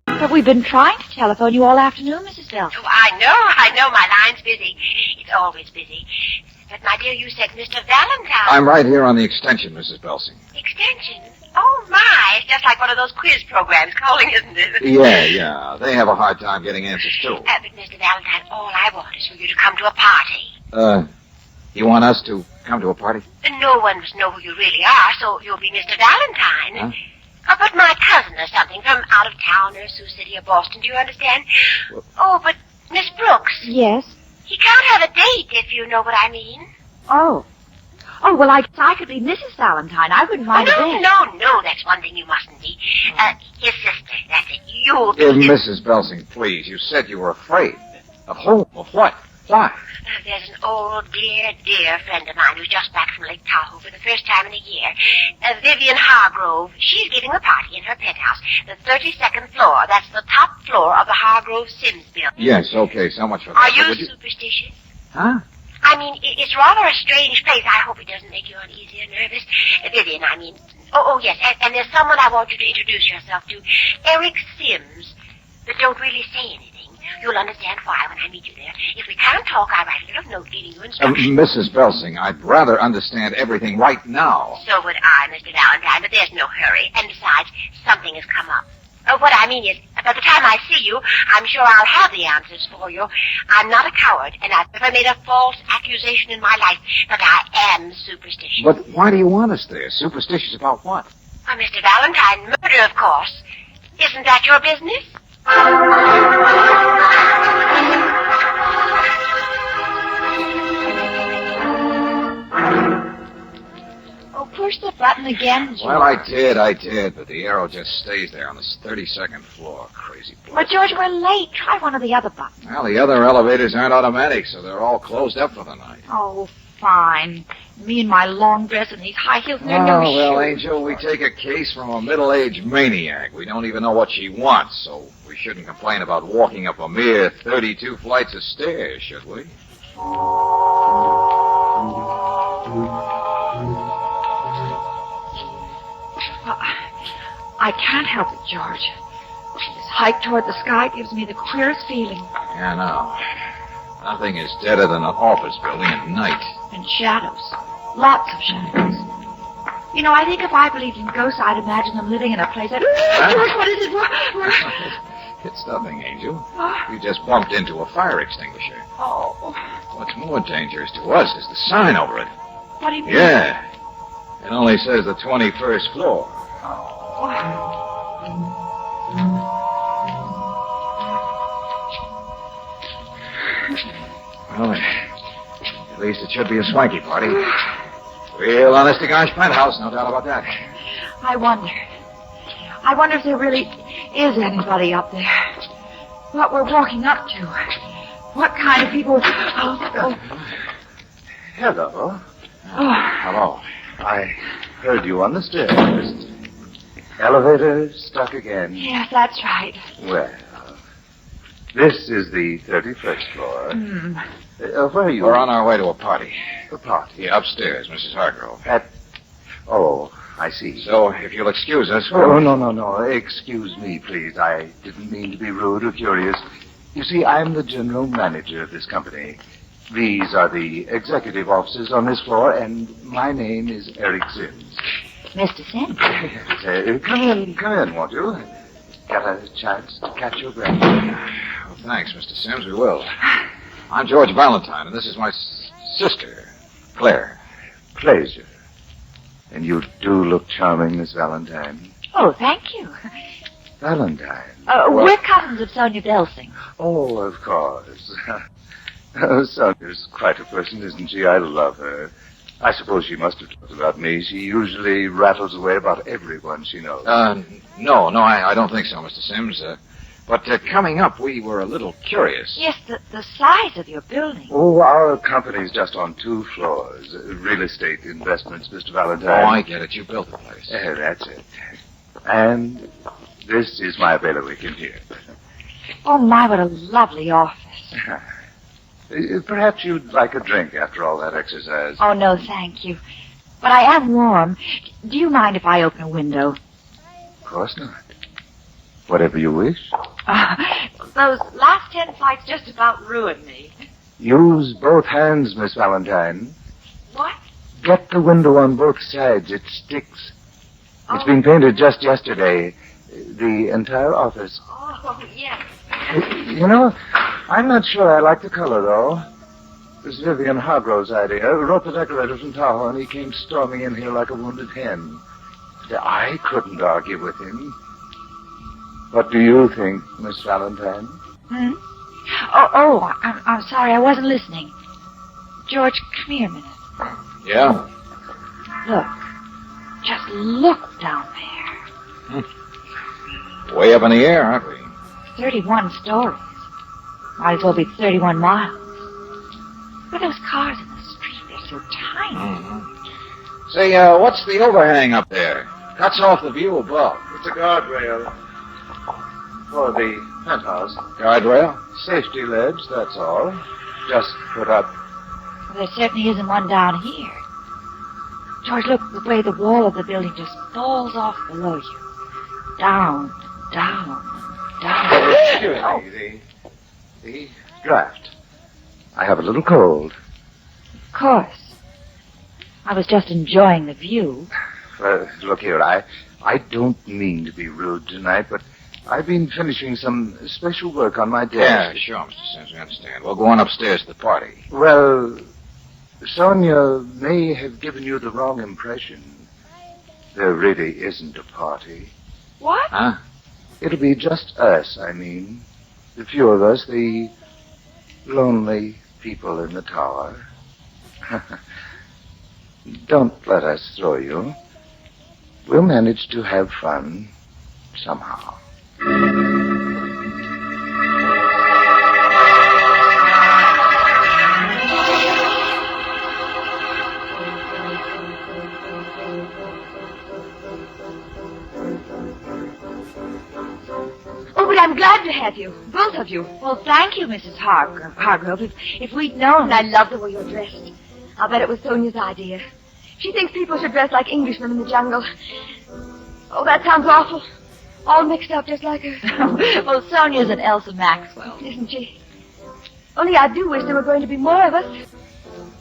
But we've been trying to telephone you all afternoon, Mrs. Belton. Oh, I know. My line's busy. It's always busy. But, my dear, you said Mr. Valentine. I'm right here on the extension, Mrs. Belsing. Extension? Oh, my. It's just like one of those quiz programs calling, isn't it? Yeah. They have a hard time getting answers, too. But, Mr. Valentine, all I want is for you to come to a party. You want us to come to a party? No one must know who you really are, so you'll be Mr. Valentine. Huh? But my cousin or something from out of town or Sioux City or Boston, do you understand? Well, Oh, but Miss Brooks, Yes? he can't have a date, if you know what I mean. Oh, well, I guess I could be Mrs. Valentine. I wouldn't mind a bit. No, that's one thing you mustn't be. His sister, that's it. You'll be Mrs. Belsing, please. You said you were afraid. Of whom? Of what? Why? There's an old, dear friend of mine who's just back from Lake Tahoe for the first time in a year. Vivian Hargrove. She's giving a party in her penthouse. The 32nd floor. That's the top floor of the Hargrove Sims building. Yes, okay, so much for that. Are you Would superstitious? Huh? I mean, it's rather a strange place. I hope it doesn't make you uneasy or nervous. Vivian, I mean. Oh, yes, and there's someone I want you to introduce yourself to. Eric Sims. But don't really say anything. You'll understand why when I meet you there. If we can't talk, I write a little note giving you instructions. Mrs. Belsing, I'd rather understand everything right now. So would I, Mr. Valentine, but there's no hurry. And besides, something has come up. What I mean is, by the time I see you, I'm sure I'll have the answers for you. I'm not a coward, and I've never made a false accusation in my life, but I am superstitious. But why do you want us there? Superstitious about what? Oh, Mr. Valentine, murder, of course. Isn't that your business? Oh, push the button again, George. Well, I did, but the arrow just stays there on the 32nd floor. Crazy place. But, George, we're late. Try one of the other buttons. Well, the other elevators aren't automatic, so they're all closed up for the night. Oh, fine. Me and my long dress and these high heels, and they're no Oh, well, shoes. Angel, we take a case from a middle-aged maniac. We don't even know what she wants, so we shouldn't complain about walking up a mere 32 flights of stairs, should we? I can't help it, George. This hike toward the sky gives me the queerest feeling. Yeah, no. Nothing is deader than an office building at night. And shadows. Lots of shadows. You know, I think if I believed in ghosts, I'd imagine them living in a place that... George, what is it? It's nothing, Angel. Oh. You just bumped into a fire extinguisher. Oh. What's more dangerous to us is the sign over it. What do you mean? Yeah. It only says the 21st floor. Well, at least it should be a swanky party. Real honest to gosh penthouse, no doubt about that. I wonder if there really is anybody up there. What we're walking up to. What kind of people... Oh. Hello. Hello. I heard you on the stairs. Elevator stuck again. Yes, that's right. Well, this is the 31st floor. Where are you? We're on our way to a party. The party? Yeah, upstairs, Mrs. Hargrove. Oh, I see. So, if you'll excuse us... Oh, no. Excuse me, please. I didn't mean to be rude or curious. You see, I'm the general manager of this company. These are the executive offices on this floor, and my name is Eric Sims. Mr. Sims. Come in, won't you? Got a chance to catch your breath? Well, thanks, Mr. Sims. We will. I'm George Valentine, and this is my sister, Claire. Pleasure. And you do look charming, Miss Valentine. Oh, thank you. Valentine? We're cousins of Sonia Belsing. Oh, of course. Sonia's quite a person, isn't she? I love her. I suppose she must have talked about me. She usually rattles away about everyone she knows. No, I don't think so, Mr. Sims. But coming up, we were a little curious. Yes, the size of your building. Oh, our company's just on 2 floors. Real estate investments, Mr. Valentine. Oh, I get it. You built the place. That's it. And this is my bailiwick in here. Oh, my, what a lovely office. Perhaps you'd like a drink after all that exercise. Oh, no, thank you. But I am warm. Do you mind if I open a window? Of course not. Whatever you wish. Those last 10 flights just about ruined me. Use both hands, Miss Valentine. What? Get the window on both sides. It sticks. It's been painted just yesterday. The entire office. Oh, yes. You know, I'm not sure I like the color, though. It was Vivian Hargrove's idea. Wrote the decorator from Tahoe, and he came storming in here like a wounded hen. I couldn't argue with him. What do you think, Miss Valentine? I'm sorry. I wasn't listening. George, come here a minute. Yeah? Look. Just look down there. Way up in the air, aren't we? 31 stories. Might as well be 31 miles. Look at those cars in the street. They're so tiny. Mm-hmm. Say, what's the overhang up there? Cuts off the view above. It's a guardrail. For the penthouse. Guardrail? Safety ledge, that's all. Just put up. Well, there certainly isn't one down here. George, look, the way the wall of the building just falls off below you. Down, down, down. Excuse me, the draft. I have a little cold. Of course. I was just enjoying the view. Look here, I don't mean to be rude tonight, but I've been finishing some special work on my desk. Yeah, sure, Mr. Sims, we understand. We'll go on upstairs to the party. Well, Sonia may have given you the wrong impression. There really isn't a party. What? Huh? It'll be just us, I mean. The few of us, the lonely people in the tower. Don't let us throw you. We'll manage to have fun somehow. Oh, but I'm glad to have you. Both of you. Well, thank you, Mrs. Hargrove. If we'd known... I love the way you're dressed. I'll bet it was Sonia's idea. She thinks people should dress like Englishmen in the jungle. Oh, that sounds awful. All mixed up just like her. Well, Sonia's an Elsa Maxwell. Isn't she? Only I do wish there were going to be more of us.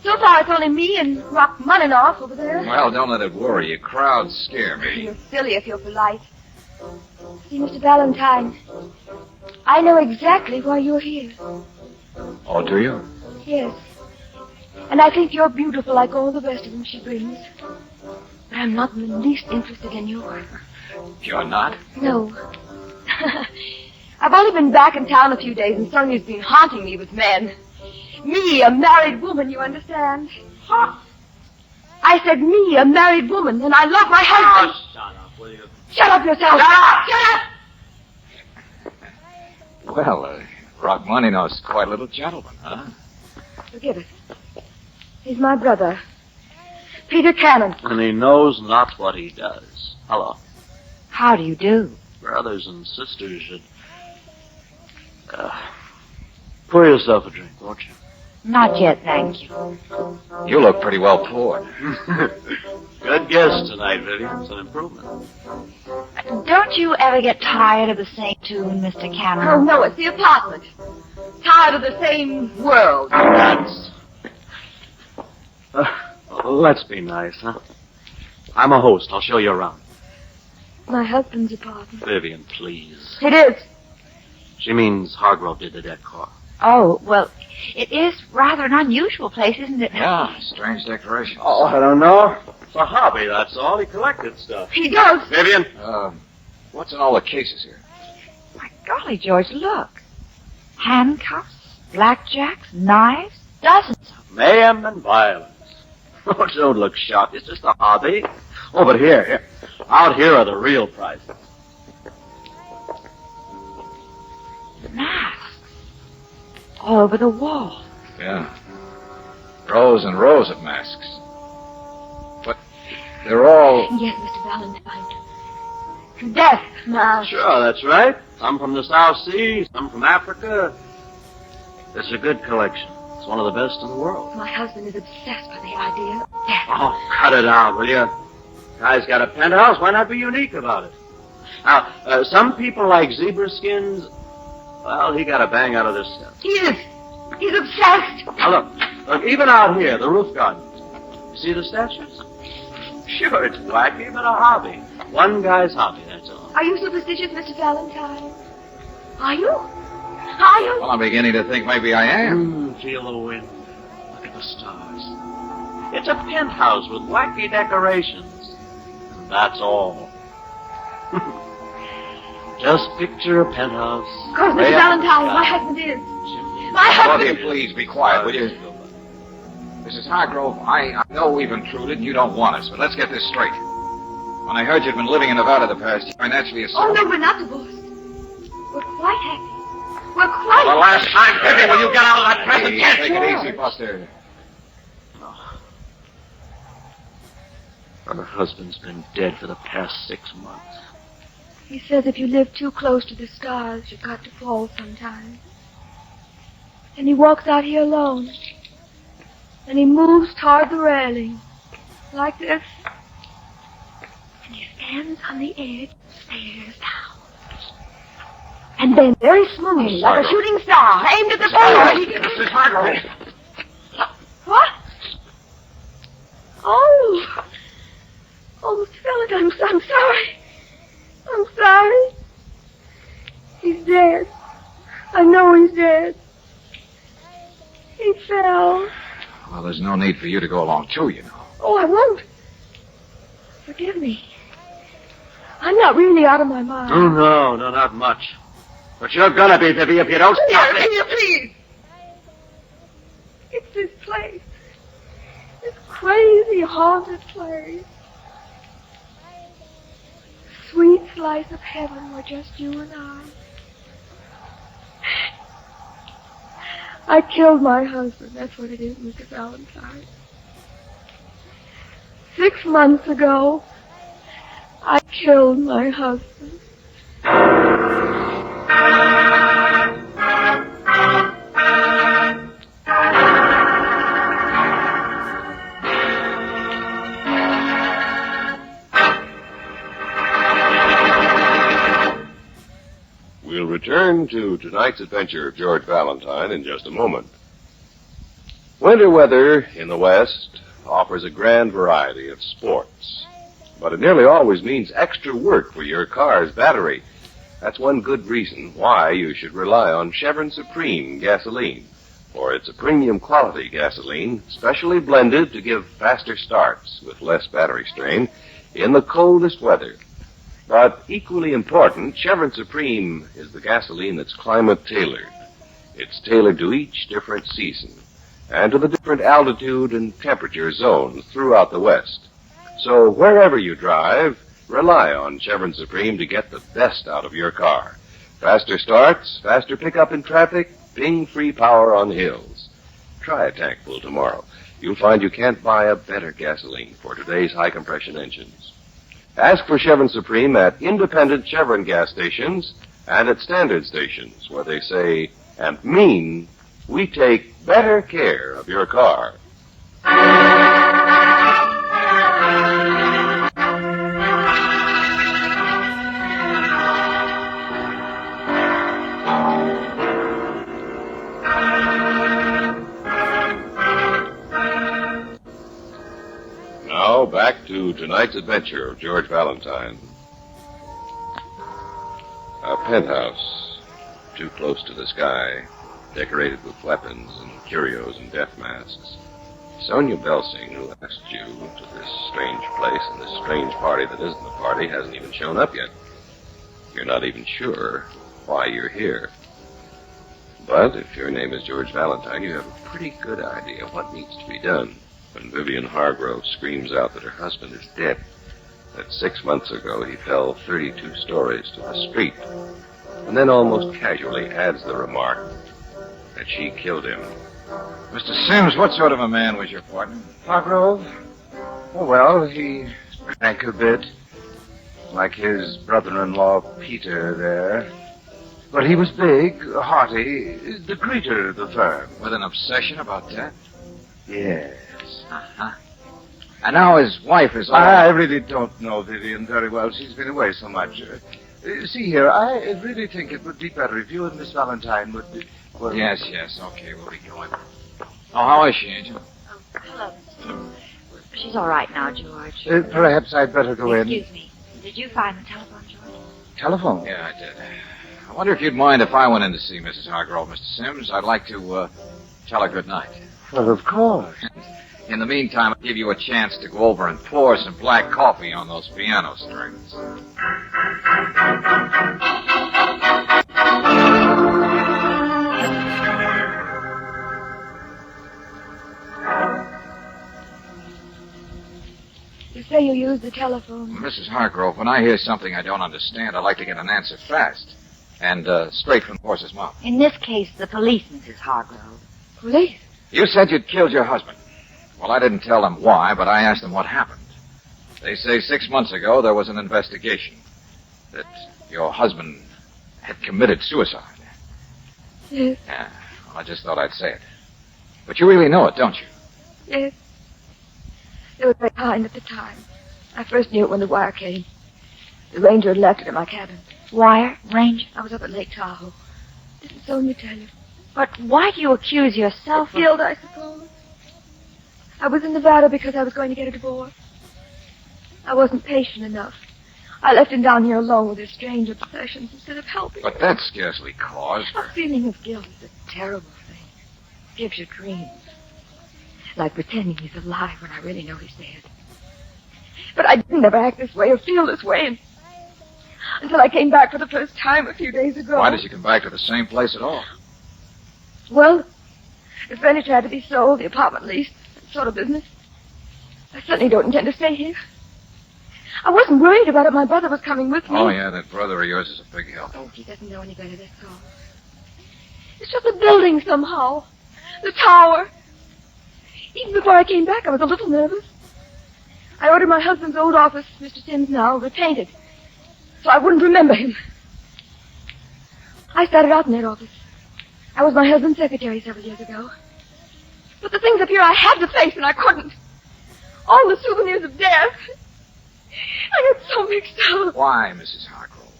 So far, it's only me and Rachmaninoff over there. Well, don't let it worry you. Crowds scare me. You're silly if you're polite. See, Mr. Valentine, I know exactly why you're here. Oh, do you? Yes. And I think you're beautiful like all the rest of them she brings. But I'm not in the least interested in you. You're not? No. I've only been back in town a few days, and Sonia's been haunting me with men. Me, a married woman, you understand? Huh? I said me, a married woman, and I love my husband. Oh, shut up, will you? Shut up yourself. Shut up! Well, Rachmaninoff's quite a little gentleman, huh? Forgive it. He's my brother, Peter Cannon. And he knows not what he does. Hello. How do you do? Brothers and sisters should... pour yourself a drink, won't you? Not yet, thank you. You look pretty well poured. Good guess tonight, Vivian. It's an improvement. Don't you ever get tired of the same tune, Mr. Cannon? Oh, no, it's the apartment. Tired of the same world. That's... let's be nice, huh? I'm a host. I'll show you around. My husband's apartment. Vivian, please. It is. She means Hargrove did the decor. Oh, well, it is rather an unusual place, isn't it? Yeah, strange decorations. Oh, I don't know. It's a hobby, that's all. He collected stuff. He does. Vivian? What's in all the cases here? My golly, George, look. Handcuffs, blackjacks, knives, dozens of them. Mayhem and violence. Oh, don't look shocked. It's just a hobby. Oh, but here. Out here are the real prizes. masks. All over the wall. Yeah. Rows and rows of masks. But they're all... Yes, Mr. Valentine. Death masks. Sure, that's right. Some from the South Seas, some from Africa. It's a good collection. It's one of the best in the world. My husband is obsessed by the idea of death. Oh, cut it out, will you? Guy's got a penthouse. Why not be unique about it? Now, some people like zebra skins. Well, he got a bang out of this stuff. He is. He's obsessed. Now, look, even out here, the roof garden. You see the statues? Sure, it's wacky, but a hobby. One guy's hobby, that's all. Are you superstitious, Mr. Valentine? Are you? Are you? Well, I'm beginning to think maybe I am. Feel the wind. Look at the stars. It's a penthouse with wacky decorations. And that's all. Just picture a penthouse. Of course, Mr. Valentine, my husband is. My Claudia, husband... please be quiet, will you? Mrs. Hargrove, I know we've intruded and you don't want us, but let's get this straight. When I heard you'd been living in Nevada the past year, I naturally assumed... Oh, no, we're not divorced. We're quite happy. We're quite... The last time, Pippi, will you get out of that present? Hey, take it easy, Buster. Her husband's been dead for the past 6 months. He says if you live too close to the stars, you've got to fall sometimes. And he walks out here alone. And he moves toward the railing. Like this. And he stands on the edge and stares down. And then, very smooth, like a shooting star, aimed at the boy. Mrs. Hargrove. What? Oh. Oh, Mr. Valentine, I'm sorry. I'm sorry. He's dead. I know he's dead. He fell. Well, there's no need for you to go along, too, you know. Oh, I won't. Forgive me. I'm not really out of my mind. Oh, no, not much. But you're gonna be, Pippi, if you don't stop it. Here, please. It's this place. This crazy, haunted place. Sweet slice of heaven where just you and I killed my husband. That's what it is, Mr. Valentine. 6 months ago, I killed my husband. We'll return to tonight's adventure of George Valentine in just a moment. Winter weather in the West offers a grand variety of sports, but it nearly always means extra work for your car's battery. That's one good reason why you should rely on Chevron Supreme gasoline, for it's a premium quality gasoline specially blended to give faster starts with less battery strain in the coldest weather. But equally important, Chevron Supreme is the gasoline that's climate-tailored. It's tailored to each different season and to the different altitude and temperature zones throughout the West. So wherever you drive, rely on Chevron Supreme to get the best out of your car. Faster starts, faster pickup in traffic, ping-free power on hills. Try a tankful tomorrow. You'll find you can't buy a better gasoline for today's high-compression engines. Ask for Chevron Supreme at independent Chevron gas stations and at standard stations where they say and mean we take better care of your car. Now, back to tonight's adventure of George Valentine. A penthouse, too close to the sky, decorated with weapons and curios and death masks. Sonia Belsing, who asked you to this strange place and this strange party that isn't a party, hasn't even shown up yet. You're not even sure why you're here. But if your name is George Valentine, you have a pretty good idea what needs to be done. When Vivian Hargrove screams out that her husband is dead, that 6 months ago he fell 32 stories to the street, and then almost casually adds the remark that she killed him. Mr. Sims, what sort of a man was your partner? Hargrove? Oh, well, he drank a bit. Like his brother-in-law, Peter, there. But he was big, hearty, the greeter of the firm. With an obsession about death? Yes. Uh-huh. And now his wife is all... I really don't know Vivian very well. She's been away so much. See here, I really think it would be better if you and Miss Valentine would... Well, Yes, okay, we'll be going. Oh, how is she, Angel? Oh, hello, Mr. Sims. She's all right now, George. perhaps I'd better go in. Excuse me. Did you find the telephone, George? Telephone? Yeah, I did. I wonder if you'd mind if I went in to see Mrs. Hargrove, Mr. Sims. I'd like to, tell her good night. Well, of course. In the meantime, I'll give you a chance to go over and pour some black coffee on those piano strings. You say you use the telephone. Mrs. Hargrove, when I hear something I don't understand, I like to get an answer fast. And, straight from the horse's mouth. In this case, the police, Mrs. Hargrove. Police? You said you'd killed your husband. Well, I didn't tell them why, but I asked them what happened. They say 6 months ago there was an investigation. That your husband had committed suicide. Yes, Yeah, well, I just thought I'd say it. But you really know it, don't you? yes. They were very kind at the time. I first knew it when the wire came. The ranger had left it in my cabin. Wire? Range? I was up at Lake Tahoe. Didn't Sonia tell you? But why do you accuse yourself of... Guilt, I suppose. I was in Nevada because I was going to get a divorce. I wasn't patient enough. I left him down here alone with his strange obsessions instead of helping. But that's scarcely cause A for... feeling of guilt is a terrible thing. It gives you dreams. Like pretending he's alive when I really know he's dead. But I didn't ever act this way or feel this way until I came back for the first time a few days ago. Why did you come back to the same place at all? Well, the furniture had to be sold, the apartment leased, that sort of business. I certainly don't intend to stay here. I wasn't worried about it. My brother was coming with me. Oh, yeah, that brother of yours is a big help. Oh, he doesn't know any better, that's all. It's just the building somehow. The tower. Even before I came back, I was a little nervous. I ordered my husband's old office, Mr. Sims now, repainted, so I wouldn't remember him. I started out in that office. I was my husband's secretary several years ago. But the things up here I had to face, and I couldn't. All the souvenirs of death. I got so mixed up. Why, Mrs. Hargrove?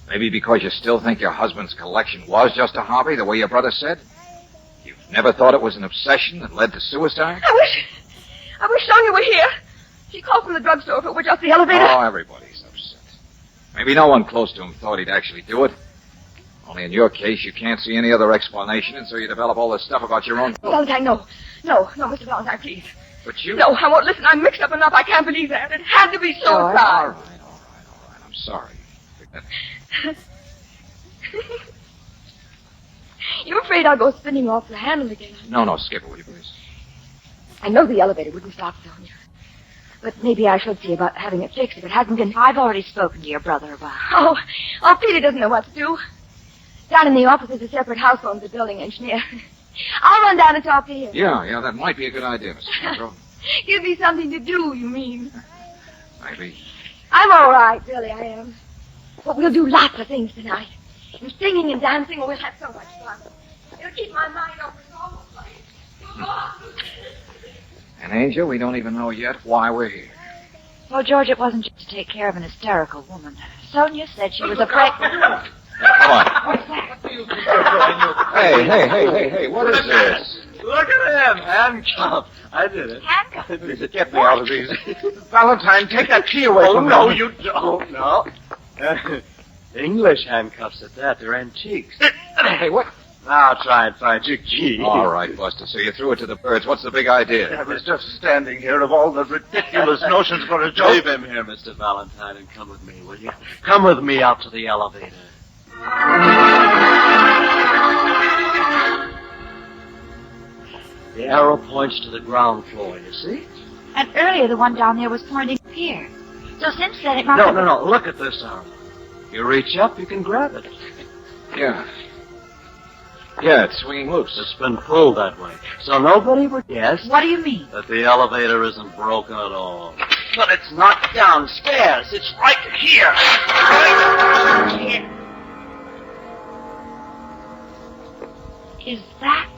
Maybe because you still think your husband's collection was just a hobby, the way your brother said? You've never thought it was an obsession that led to suicide? I wish Sonia were here. She called from the drugstore if it were just the elevator. Oh, everybody's upset. Maybe no one close to him thought he'd actually do it. Only in your case, you can't see any other explanation, and so you develop all this stuff about your own... Valentine, no. No, Mr. Valentine, please. But you... No, I won't listen. I'm mixed up enough. I can't believe that. It had to be suicide. All right. I'm sorry. You're afraid I'll go spinning off the handle again. No, Skipper, will you please? I know the elevator wouldn't stop, Sonia. But maybe I should see about having it fixed if it hasn't been... I've already spoken to your brother about it. Oh, Peter doesn't know what to do. Down in the office is a separate house phone with the building engineer. I'll run down and talk to him. Yeah, that might be a good idea, Mrs. Hargrove. Give me something to do, you mean? Maybe. I'm all right, really, I am. But we'll do lots of things tonight. And singing and dancing, we'll have so much fun. It'll keep my mind off the normal place. And, Angel, we don't even know yet why we're here. Well, George, it wasn't just to take care of an hysterical woman. Sonia said she was afraid... Come on. What's that? Hey, what is this? Look at him, handcuffed. I did it. Handcuffed? Get me out of these. Valentine, take that key away from me. No, you don't. No. English handcuffs at that. They're antiques. Hey, what? Now try and find your key. All right, Buster, so you threw it to the birds. What's the big idea? I was just standing here of all the ridiculous notions for a joke. Leave him here, Mr. Valentine, and come with me, will you? Come with me out to the elevator. The arrow points to the ground floor, you see? And earlier the one down there was pointing up here. So Sims said it must have... No. Look at this arrow. You reach up, you can grab it. Yeah. Yeah, it's swinging loose. It's been pulled that way, so nobody would guess What do you mean? that the elevator isn't broken at all. But it's not downstairs. It's right here. Right here. Is that?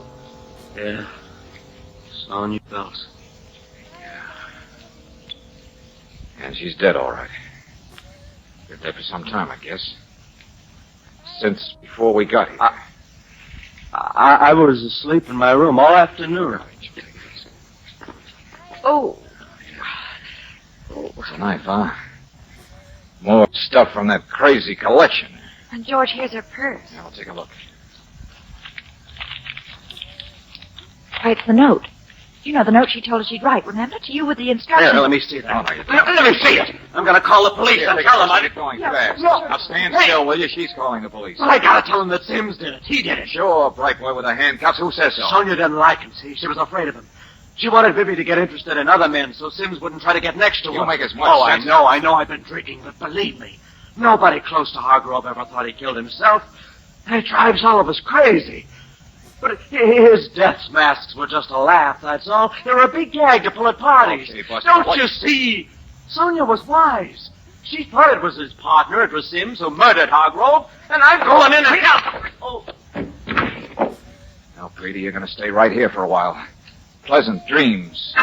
Yeah. Sonia Belson. And she's dead, all right. Been dead for some time, I guess. Since before we got here. I was asleep in my room all afternoon. Oh. It's a knife, huh? More stuff from that crazy collection. And George, here's her purse. Now, I'll take a look. Why, it's the note. You know, the note she told us she'd write, remember? To you with the instructions. Here, let me see that. Oh, no, you Let me see it. I'm going to call the police and tell them You're going fast. No. Now, stand still, will you? She's calling the police. Well, I got to tell them that Sims did it. He did it. Sure, bright boy with the handcuffs. Who says so? Sonia didn't like him, see? She was afraid of him. She wanted Vivi to get interested in other men so Sims wouldn't try to get next to her. You make as much Oh, sense. I know I've been drinking, but believe me, nobody close to Hargrove ever thought he killed himself. It drives all of us crazy. But his death masks were just a laugh, that's all. They were a big gag to pull at parties. Okay, Buster, Don't what- you see? Sonia was wise. She thought it was his partner, it was Sims who murdered Hargrove, and I'm going in and help. Oh. Now, Petey, you're going to stay right here for a while. Pleasant dreams.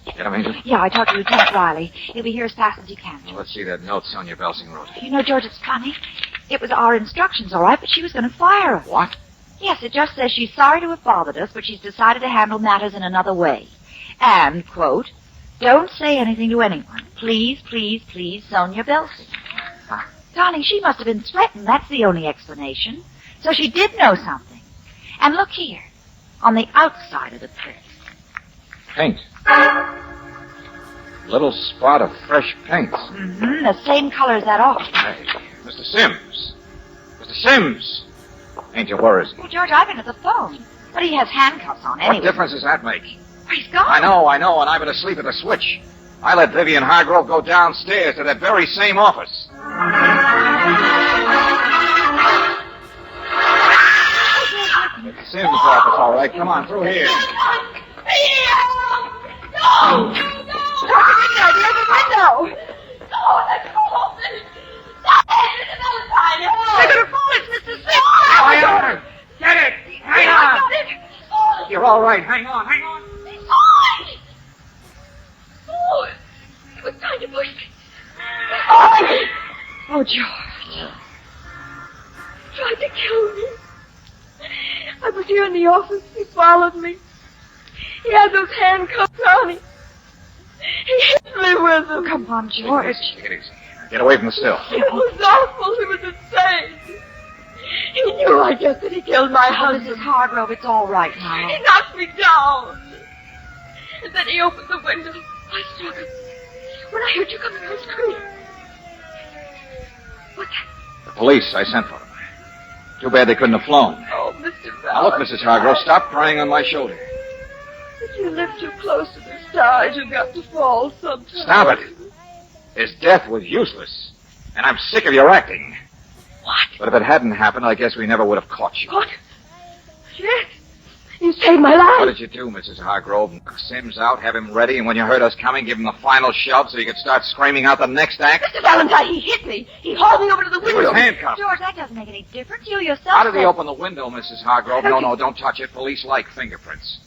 Get him, Angel? Yeah, I talked to Lieutenant Riley. He'll be here as fast as he can. Well, let's see that note Sonia Belsing wrote. You know, George, it's funny. It was our instructions, all right, but she was going to fire us. What? Yes, it just says she's sorry to have bothered us, but she's decided to handle matters in another way. And, quote, don't say anything to anyone. Please, please, please, Sonia Belsing. Darling, she must have been threatened. That's the only explanation. So she did know something. And look here, on the outside of the purse. Paint. Little spot of fresh paint. Mm-hmm, the same color as that office. Hey, Mr. Sims. Mr. Sims. Angel, where is he? Well, George, I've been at the phone. But he has handcuffs on anyway. What difference does that make? He's gone. I know, and I've been asleep at the switch. I let Vivian Hargrove go downstairs to that very same office. It's Sims' office, all right. Come on, through here. No! There's a window! No, let go open! Stop it! Another time! They're going to fall! It's Mr. Sims! Hang on! Get it! Hang I on! got it! Oh, You're all right. Hang on, hang on. oh, it was trying to push me. Oh, oh, George. Tried to kill me. I was here in the office. He followed me. He had those handcuffs on him. He hit me with them. Come on, George. Take it easy. Get away from the still. It was awful. He was insane. He knew, I guess, that he killed my Oh, husband. Mrs. Hargrove, it's all right now. He knocked me down. And then he opened the window. I struggled. When I heard you coming, I screamed. What's that? The police, I sent for them. Too bad they couldn't have flown. Oh, Mr. Now, look, Valentine. Mrs. Hargrove, stop crying on my shoulder. If you live too close to the stars, you've got to fall sometime. Stop it. His death was useless. And I'm sick of your acting. What? But if it hadn't happened, I guess we never would have caught you. What? Yes. You saved my life. What did you do, Mrs. Hargrove? Knock Sims out, have him ready, and when you heard us coming, give him the final shove so you could start screaming out the next act? Mr. Valentine, he hit me. He hauled me over to the He window. was handcuffed. George, that doesn't make any difference. You yourself How did he said- open the window, Mrs. Hargrove? No, don't touch it. Police like fingerprints.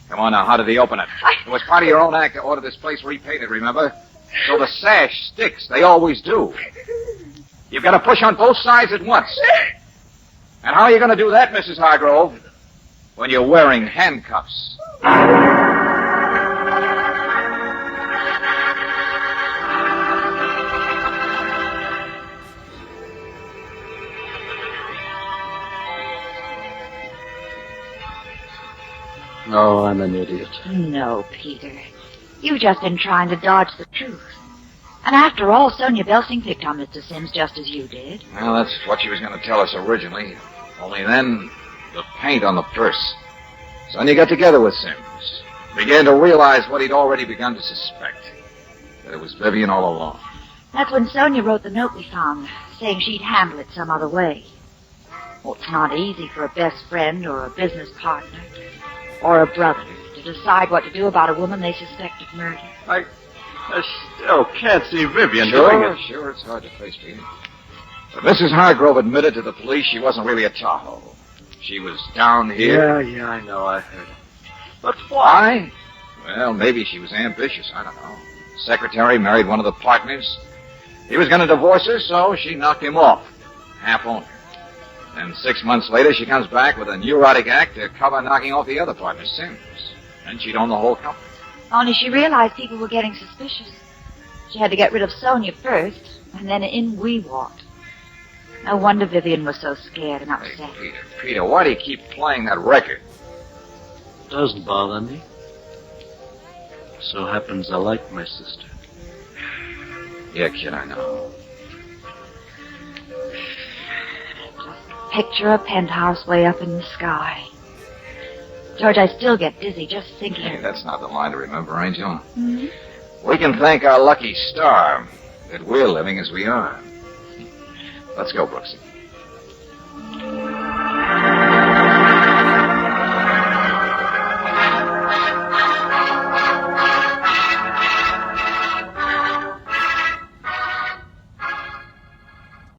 Come on now, how did he open it? It was part of your own act to order this place repainted, remember? So the sash sticks. They always do. You've got to push on both sides at once. And how are you going to do that, Mrs. Hargrove? When you're wearing handcuffs. No, I'm an idiot. No, Peter. You've just been trying to dodge the truth. And after all, Sonia Belsing picked on Mr. Sims just as you did. Well, that's what she was going to tell us originally. Only then, the paint on the purse. Sonia got together with Sims. Began to realize what he'd already begun to suspect. That it was Vivian all along. That's when Sonia wrote the note we found, saying she'd handle it some other way. Well, it's not easy for a best friend or a business partner or a brother to decide what to do about a woman they suspect of murder. I still can't see Vivian doing it. Sure, it's hard to face Peter. But Mrs. Hargrove admitted to the police she wasn't really a Tahoe. She was down here. Yeah, I know, I heard it. But why? Well, maybe she was ambitious, I don't know. The secretary married one of the partners. He was going to divorce her, so she knocked him off. Half owner. And 6 months later, she comes back with a neurotic act to cover knocking off the other partner, Sims. And she'd own the whole company. Only she realized people were getting suspicious. She had to get rid of Sonia first, and then in we walked. No wonder Vivian was so scared and upset. Hey, Peter, why do you keep playing that record? Doesn't bother me. So happens I like my sister. Yeah, kid, I know. Picture a penthouse way up in the sky. George, I still get dizzy just thinking. Hey, that's not the line to remember, Angel. Mm-hmm. We can thank our lucky star that we're living as we are. Let's go, Brooksy.